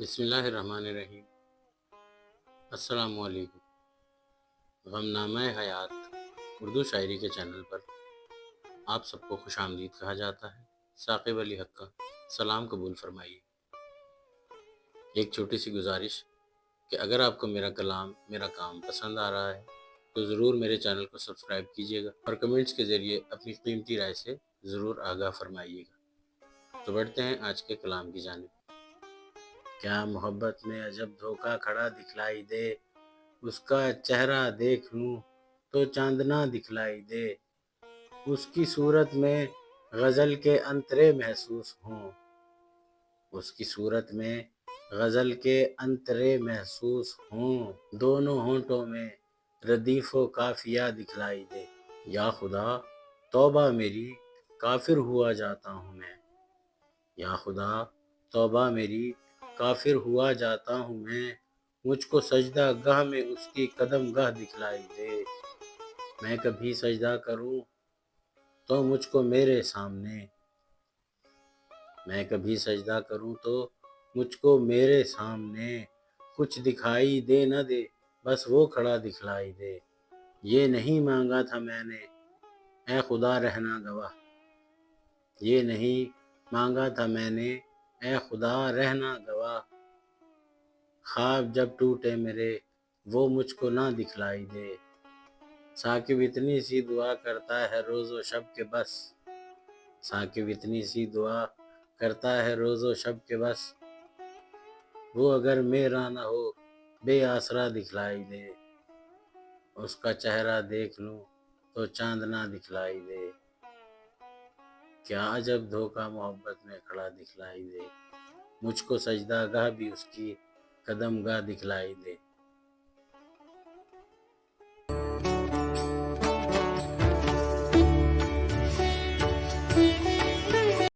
بسم اللہ الرحمن الرحیم۔ السلام علیکم۔ غمنامہ حیات اردو شاعری کے چینل پر آپ سب کو خوش آمدید کہا جاتا ہے۔ ثاقب علی حق کا سلام قبول فرمائیے۔ ایک چھوٹی سی گزارش کہ اگر آپ کو میرا کلام، میرا کام پسند آ رہا ہے تو ضرور میرے چینل کو سبسکرائب کیجیے گا اور کمنٹس کے ذریعے اپنی قیمتی رائے سے ضرور آگاہ فرمائیے گا۔ تو بڑھتے ہیں آج کے کلام کی جانب۔ کیا محبت میں عجب دھوکا کھڑا دکھلائی دے، اس کا چہرہ دیکھ لوں تو چاندنا دکھلائی دے، اس کی صورت میں غزل کے انترے محسوس ہوں، اس کی صورت میں غزل کے انترے محسوس ہوں، دونوں ہونٹوں میں ردیف و قافیہ دکھلائی دے۔ یا خدا توبہ میری کافر ہوا جاتا ہوں میں، یا خدا توبہ میری کافر ہوا جاتا ہوں میں، مجھ کو سجدہ گاہ میں اس کی قدم گاہ دکھلائی دے۔ میں کبھی سجدہ کروں تو مجھ کو میرے سامنے، میں کبھی سجدہ کروں تو مجھ کو میرے سامنے، کچھ دکھائی دے نہ دے بس وہ کھڑا دکھلائی دے۔ یہ نہیں مانگا تھا میں نے اے خدا رہنا گواہ، یہ نہیں مانگا تھا میں نے اے خدا رہنا گواہ، خواب جب ٹوٹے میرے وہ مجھ کو نہ دکھلائی دے۔ ثاقب اتنی سی دعا کرتا ہے روز و شب کے بس، ثاقب اتنی سی دعا کرتا ہے روز و شب کے بس، وہ اگر میرا نہ ہو بے آسرا دکھلائی دے، اس کا چہرہ دیکھ لوں تو چاندنا دکھلائی دے۔ کیا عجب دھوکا محبت میں کھڑا دکھلائی دے، مجھ کو سجدہ گاہ بھی اس کی قدم گاہ دکھلائی دے۔